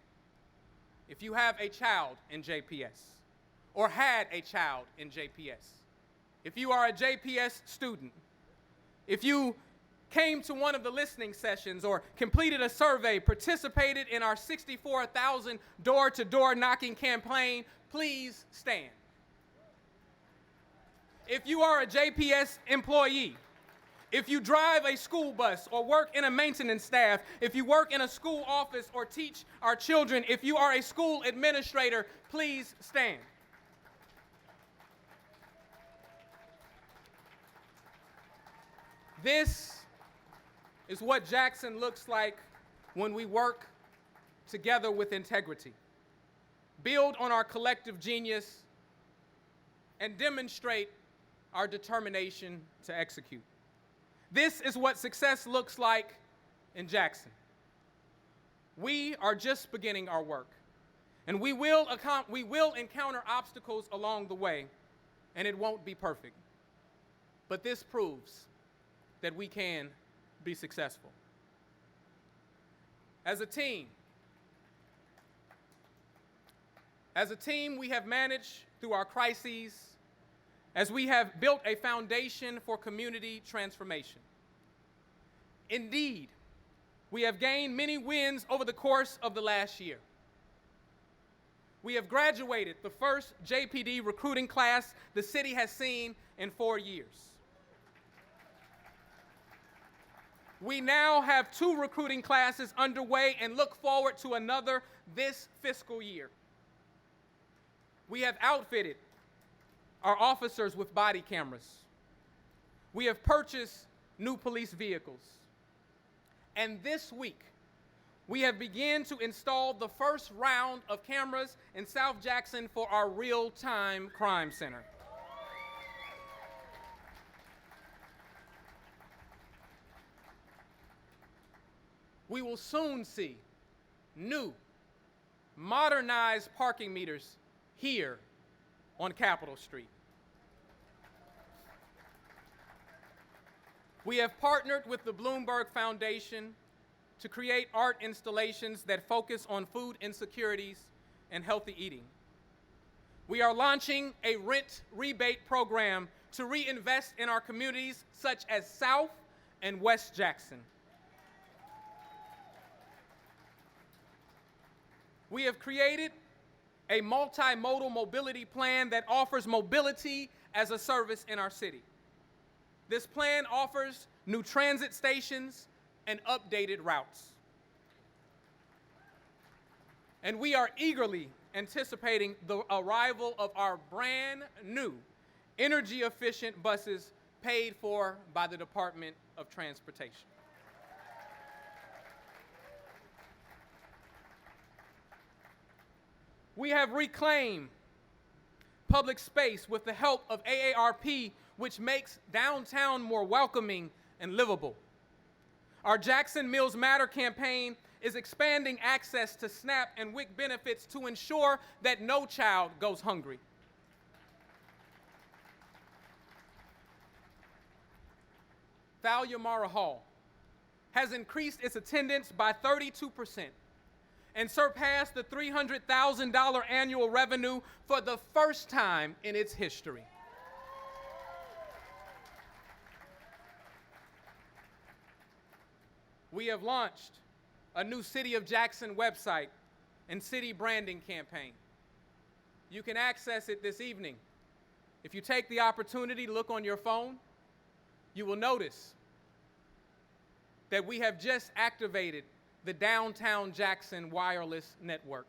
If you have a child in JPS, or had a child in JPS, if you are a JPS student, if you came to one of the listening sessions or completed a survey, participated in our 64,000 door-to-door knocking campaign, please stand. If you are a JPS employee, if you drive a school bus or work in a maintenance staff, if you work in a school office or teach our children, if you are a school administrator, please stand. This is what Jackson looks like when we work together with integrity, build on our collective genius, and demonstrate our determination to execute. This is what success looks like in Jackson. We are just beginning our work, and we will encounter obstacles along the way, and it won't be perfect. But this proves that we can be successful. As a team, we have managed through our crises, as we have built a foundation for community transformation. Indeed, we have gained many wins over the course of the last year. We have graduated the first JPD recruiting class the city has seen in 4 years. We now have 2 recruiting classes underway and look forward to another this fiscal year. We have outfitted our officers with body cameras. We have purchased new police vehicles. And this week, we have begun to install the first round of cameras in South Jackson for our real-time crime center. We will soon see new, modernized parking meters here on Capitol Street. We have partnered with the Bloomberg Foundation to create art installations that focus on food insecurities and healthy eating. We are launching a rent rebate program to reinvest in our communities such as South and West Jackson. We have created a multimodal mobility plan that offers mobility as a service in our city. This plan offers new transit stations and updated routes. And we are eagerly anticipating the arrival of our brand new energy-efficient buses paid for by the Department of Transportation. We have reclaimed public space with the help of AARP, which makes downtown more welcoming and livable. Our Jackson Meals Matter campaign is expanding access to SNAP and WIC benefits to ensure that no child goes hungry. Thalia Mara Hall has increased its attendance by 32% and surpassed the $300,000 annual revenue for the first time in its history. We have launched a new City of Jackson website and city branding campaign. You can access it this evening. If you take the opportunity to look on your phone, you will notice that we have just activated the Downtown Jackson Wireless Network.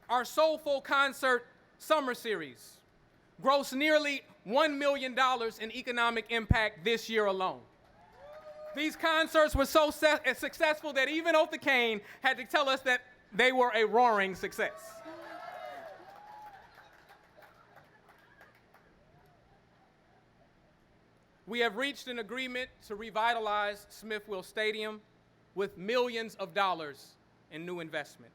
Our Soulful Concert Summer Series grossed nearly $1 million in economic impact this year alone. These concerts were so successful that even Oath the Cane had to tell us that they were a roaring success. We have reached an agreement to revitalize Smithville Stadium with millions of dollars in new investment.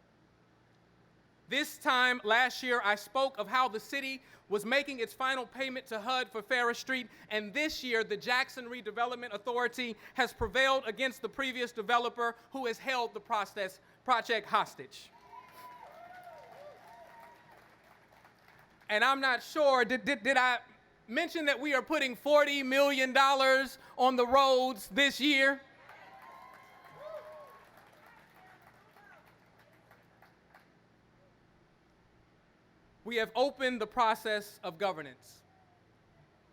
This time last year, I spoke of how the city was making its final payment to HUD for Ferris Street, and this year, the Jackson Redevelopment Authority has prevailed against the previous developer who has held the project hostage. And I'm not sure, did I mention that we are putting $40 million on the roads this year? We have opened the process of governance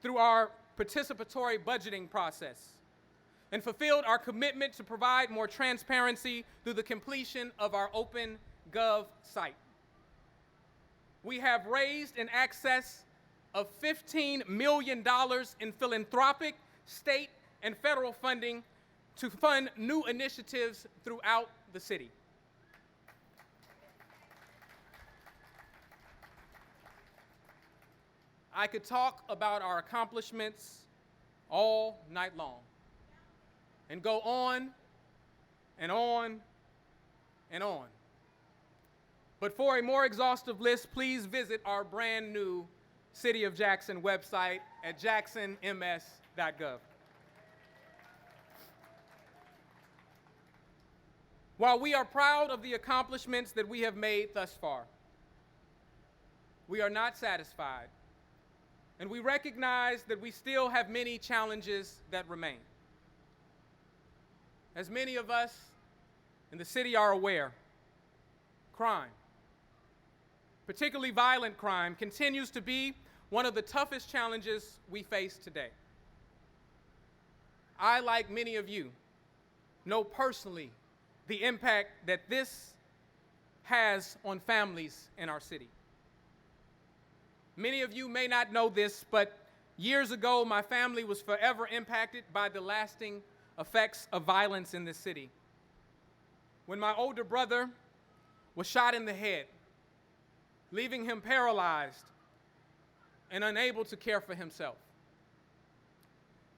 through our participatory budgeting process and fulfilled our commitment to provide more transparency through the completion of our Open Gov site. We have raised in excess of $15 million in philanthropic, state, and federal funding to fund new initiatives throughout the city. I could talk about our accomplishments all night long and go on and on and on. But for a more exhaustive list, please visit our brand new City of Jackson website at jacksonms.gov. While we are proud of the accomplishments that we have made thus far, we are not satisfied, and we recognize that we still have many challenges that remain. As many of us in the city are aware, crime, particularly violent crime, continues to be one of the toughest challenges we face today. I, like many of you, know personally the impact that this has on families in our city. Many of you may not know this, but years ago, my family was forever impacted by the lasting effects of violence in this city. When my older brother was shot in the head, leaving him paralyzed and unable to care for himself.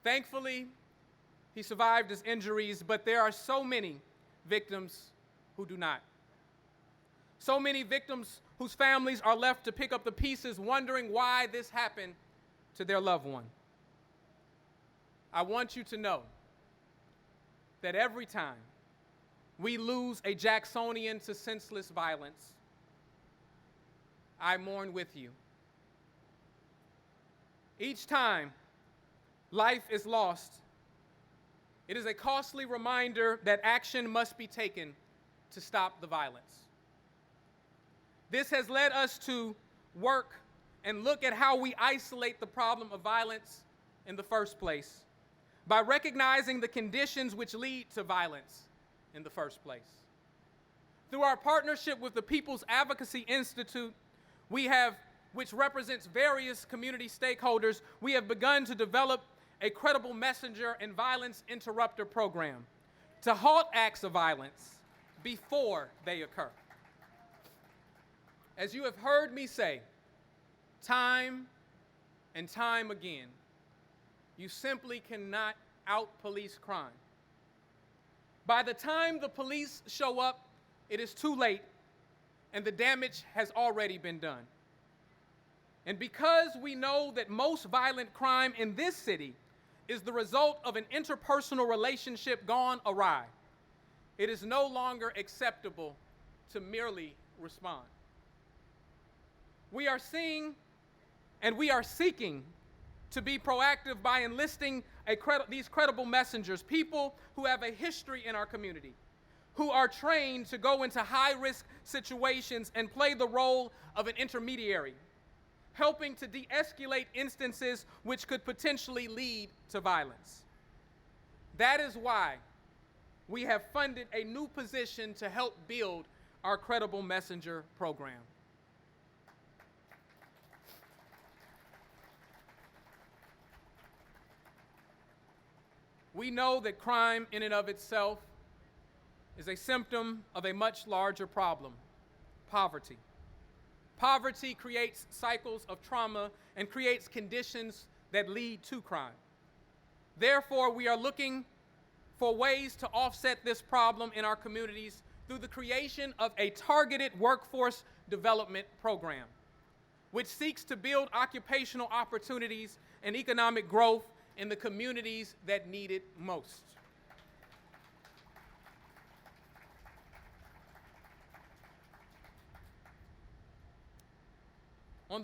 Thankfully, he survived his injuries, but there are so many victims who do not. So many victims whose families are left to pick up the pieces, wondering why this happened to their loved one. I want you to know that every time we lose a Jacksonian to senseless violence, I mourn with you. Each time life is lost, it is a costly reminder that action must be taken to stop the violence. This has led us to work and look at how we isolate the problem of violence in the first place by recognizing the conditions which lead to violence in the first place. Through our partnership with the People's Advocacy Institute, which represents various community stakeholders, we have begun to develop a credible messenger and violence interrupter program to halt acts of violence before they occur. As you have heard me say time and time again, you simply cannot out-police crime. By the time the police show up, it is too late and the damage has already been done. And because we know that most violent crime in this city is the result of an interpersonal relationship gone awry, it is no longer acceptable to merely respond. We are seeing and we are seeking to be proactive by enlisting these credible messengers, people who have a history in our community, who are trained to go into high-risk situations and play the role of an intermediary, helping to de-escalate instances which could potentially lead to violence. That is why we have funded a new position to help build our Credible Messenger program. We know that crime in and of itself is a symptom of a much larger problem, poverty. Poverty creates cycles of trauma and creates conditions that lead to crime. Therefore, we are looking for ways to offset this problem in our communities through the creation of a targeted workforce development program, which seeks to build occupational opportunities and economic growth in the communities that need it most. On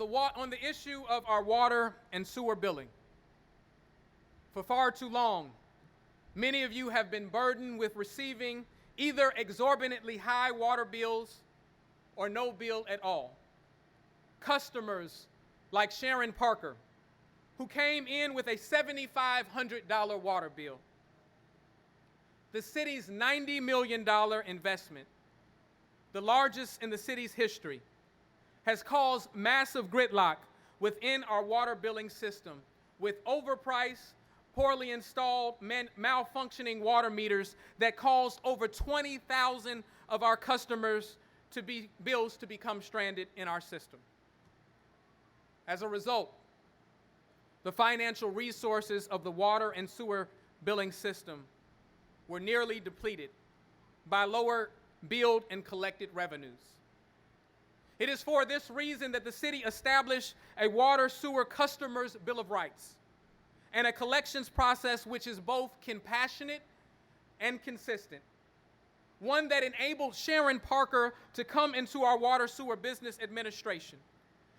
the issue of our water and sewer billing, for far too long, many of you have been burdened with receiving either exorbitantly high water bills or no bill at all. Customers like Sharon Parker, who came in with a $7,500 water bill. The city's $90 million investment, the largest in the city's history, has caused massive gridlock within our water billing system, with overpriced, poorly installed, malfunctioning water meters that caused over 20,000 of our customers' bills to become stranded in our system. As a result, the financial resources of the water and sewer billing system were nearly depleted by lower billed and collected revenues. It is for this reason that the city established a water sewer customers' bill of rights and a collections process which is both compassionate and consistent. One that enabled Sharon Parker to come into our water sewer business administration,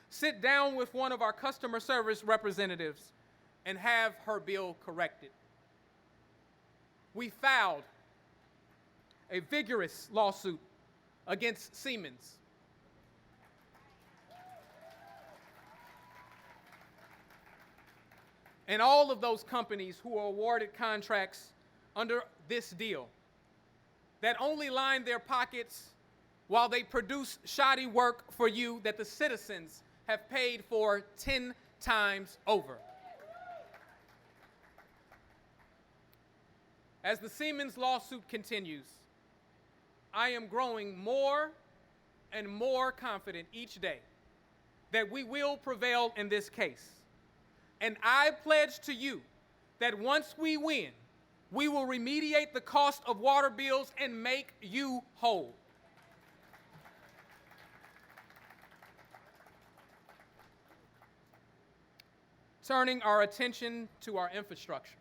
sit down with one of our customer service representatives, and have her bill corrected. We filed a vigorous lawsuit against Siemens, and all of those companies who were awarded contracts under this deal that only line their pockets while they produce shoddy work for you that the citizens have paid for 10 times over. As the Siemens lawsuit continues, I am growing more and more confident each day that we will prevail in this case. And I pledge to you that once we win, we will remediate the cost of water bills and make you whole. Turning our attention to our infrastructure.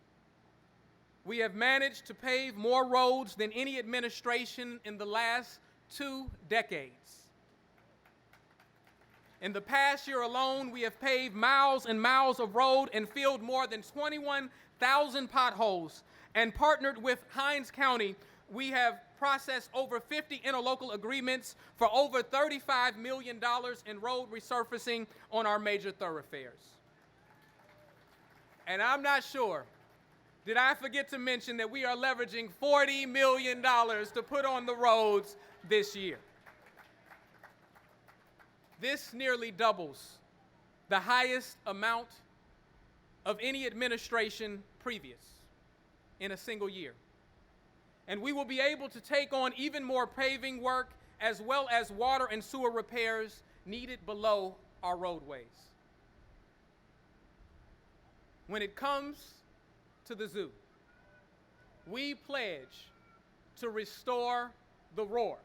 We have managed to pave more roads than any administration in the last 2 decades. In the past year alone, we have paved miles and miles of road and filled more than 21,000 potholes. And partnered with Hinds County, we have processed over 50 interlocal agreements for over $35 million in road resurfacing on our major thoroughfares. And I'm not sure, did I forget to mention that we are leveraging $40 million to put on the roads this year? This nearly doubles the highest amount of any administration previous in a single year. And we will be able to take on even more paving work as well as water and sewer repairs needed below our roadways. When it comes to the zoo, we pledge to restore the roar.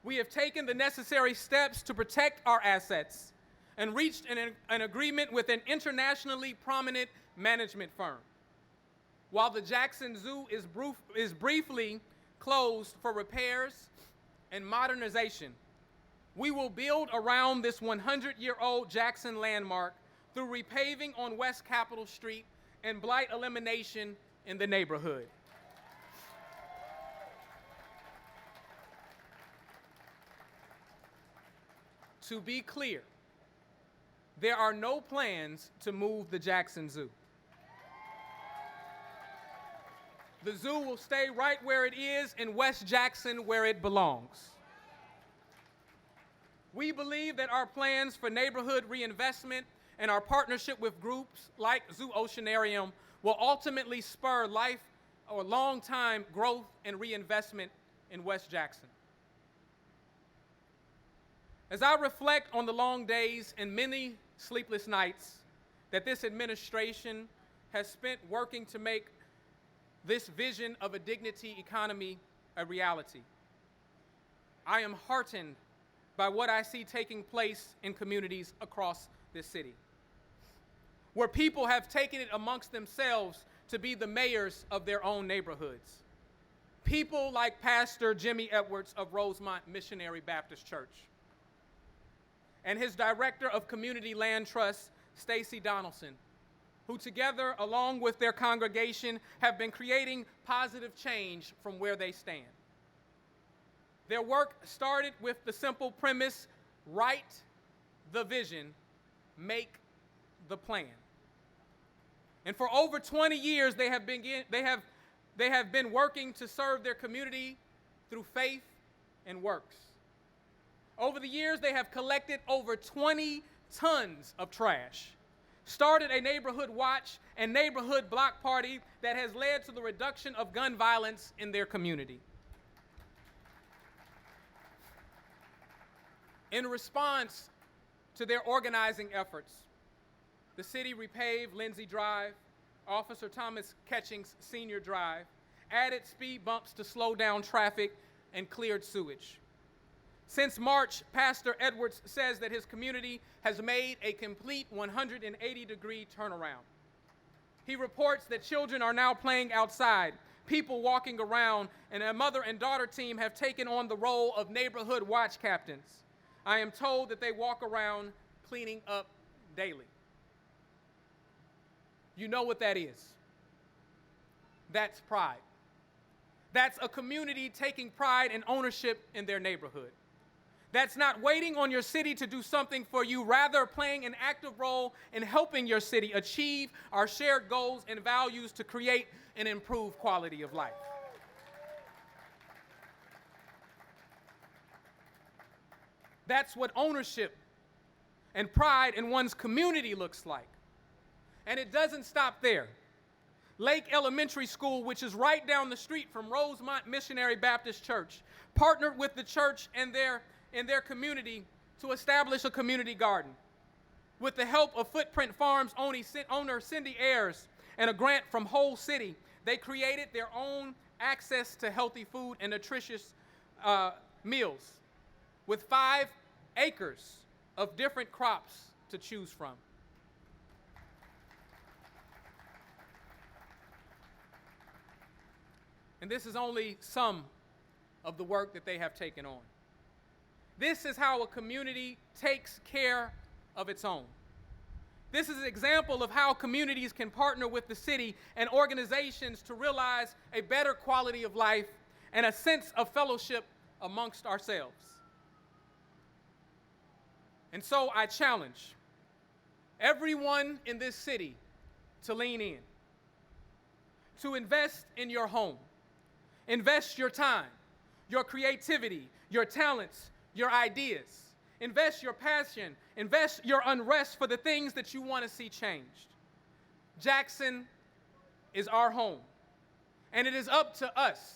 We have taken the necessary steps to protect our assets and reached an agreement with an internationally prominent management firm. While the Jackson Zoo is briefly closed for repairs and modernization, we will build around this 100-year-old Jackson landmark through repaving on West Capitol Street and blight elimination in the neighborhood. To be clear, there are no plans to move the Jackson Zoo. The zoo will stay right where it is in West Jackson, where it belongs. We believe that our plans for neighborhood reinvestment and our partnership with groups like Zoo Oceanarium will ultimately spur long-time growth and reinvestment in West Jackson. As I reflect on the long days and many sleepless nights that this administration has spent working to make this vision of a dignity economy a reality, I am heartened by what I see taking place in communities across this city, where people have taken it amongst themselves to be the mayors of their own neighborhoods. People like Pastor Jimmy Edwards of Rosemont Missionary Baptist Church, and his Director of Community Land Trust, Stacy Donaldson, who together, along with their congregation, have been creating positive change from where they stand. Their work started with the simple premise: write the vision, make the plan. And for over 20 years, they have been working to serve their community through faith and works. Over the years, they have collected over 20 tons of trash, started a neighborhood watch and neighborhood block party that has led to the reduction of gun violence in their community. In response to their organizing efforts, the city repaved Lindsay Drive, Officer Thomas Ketching's Senior Drive, added speed bumps to slow down traffic, and cleared sewage. Since March, Pastor Edwards says that his community has made a complete 180-degree turnaround. He reports that children are now playing outside, people walking around, and a mother and daughter team have taken on the role of neighborhood watch captains. I am told that they walk around cleaning up daily. You know what that is. That's pride. That's a community taking pride and ownership in their neighborhood. That's not waiting on your city to do something for you, rather playing an active role in helping your city achieve our shared goals and values to create and improve quality of life. That's what ownership and pride in one's community looks like. And it doesn't stop there. Lake Elementary School, which is right down the street from Rosemont Missionary Baptist Church, partnered with the church and their community to establish a community garden. With the help of Footprint Farms owner Cindy Ayers and a grant from Whole City, they created their own access to healthy food and nutritious meals with 5 acres of different crops to choose from. And this is only some of the work that they have taken on. This is how a community takes care of its own. This is an example of how communities can partner with the city and organizations to realize a better quality of life and a sense of fellowship amongst ourselves. And so I challenge everyone in this city to lean in, to invest in your home. Invest your time, your creativity, your talents, your ideas. Invest your passion. Invest your unrest for the things that you want to see changed. Jackson is our home, and it is up to us,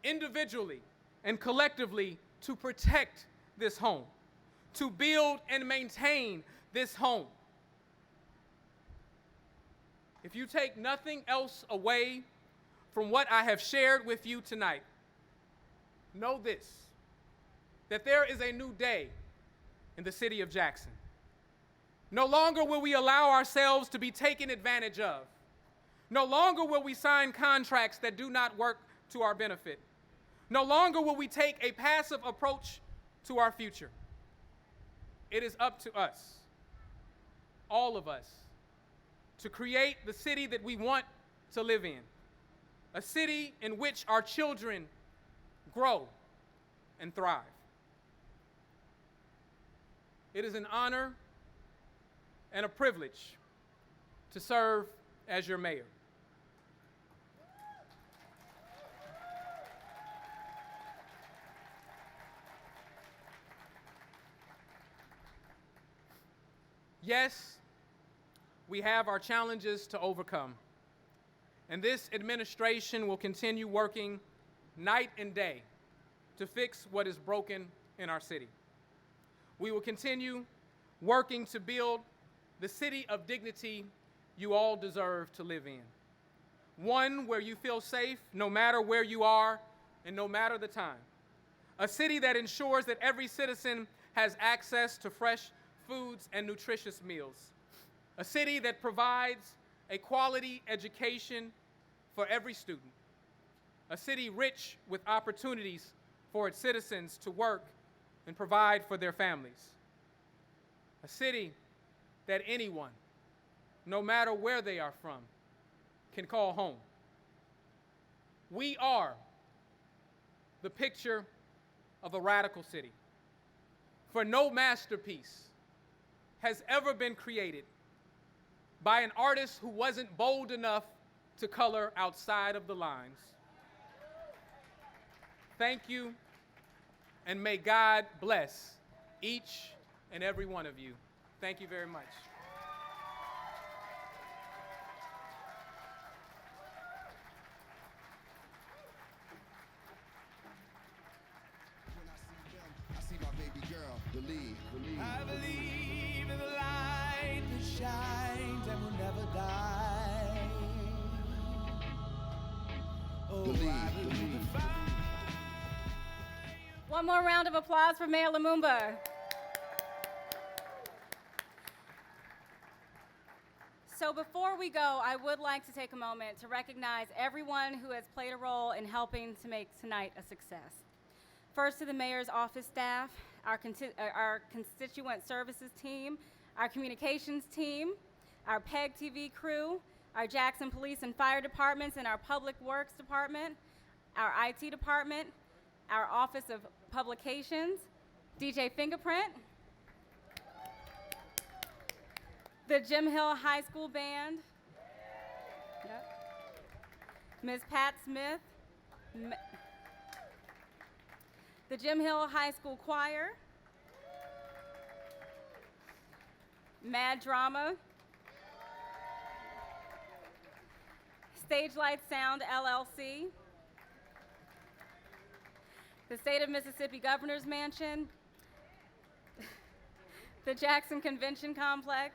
individually and collectively, to protect this home, to build and maintain this home. If you take nothing else away from what I have shared with you tonight, know this, that there is a new day in the city of Jackson. No longer will we allow ourselves to be taken advantage of. No longer will we sign contracts that do not work to our benefit. No longer will we take a passive approach to our future. It is up to us, all of us, to create the city that we want to live in, a city in which our children grow and thrive. It is an honor and a privilege to serve as your mayor. Yes, we have our challenges to overcome, and this administration will continue working night and day to fix what is broken in our city. We will continue working to build the city of dignity you all deserve to live in. One where you feel safe no matter where you are and no matter the time. A city that ensures that every citizen has access to fresh foods and nutritious meals. A city that provides a quality education for every student. A city rich with opportunities for its citizens to work and provide for their families. A city that anyone, no matter where they are from, can call home. We are the picture of a radical city. For no masterpiece has ever been created by an artist who wasn't bold enough to color outside of the lines. Thank you, and may God bless each and every one of you. Thank you very much. I see my baby girl. Believe. I believe in the light that shines and will never die. Oh, believe. One more round of applause for Mayor Lumumba. So before we go, I would like to take a moment to recognize everyone who has played a role in helping to make tonight a success. First, to the mayor's office staff, our constituent services team, our communications team, our PEG TV crew, our Jackson Police and Fire Departments and our Public Works Department, our IT department, our Office of Publications, DJ Fingerprint, the Jim Hill High School Band, Ms. Pat Smith, the Jim Hill High School Choir, Mad Drama, Stage Light Sound LLC, the State of Mississippi Governor's Mansion, the Jackson Convention Complex,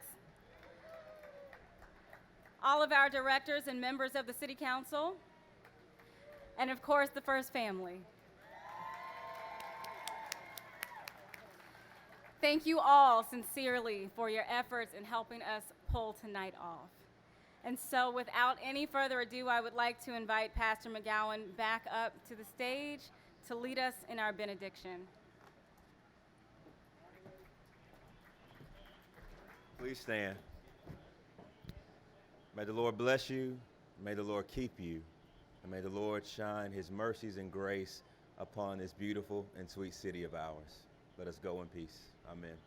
all of our directors and members of the City Council, and of course, the First Family. Thank you all sincerely for your efforts in helping us pull tonight off. And so without any further ado, I would like to invite Pastor McGowan back up to the stage to lead us in our benediction. Please stand. May the Lord bless you, may the Lord keep you, and may the Lord shine his mercies and grace upon this beautiful and sweet city of ours. Let us go in peace. Amen.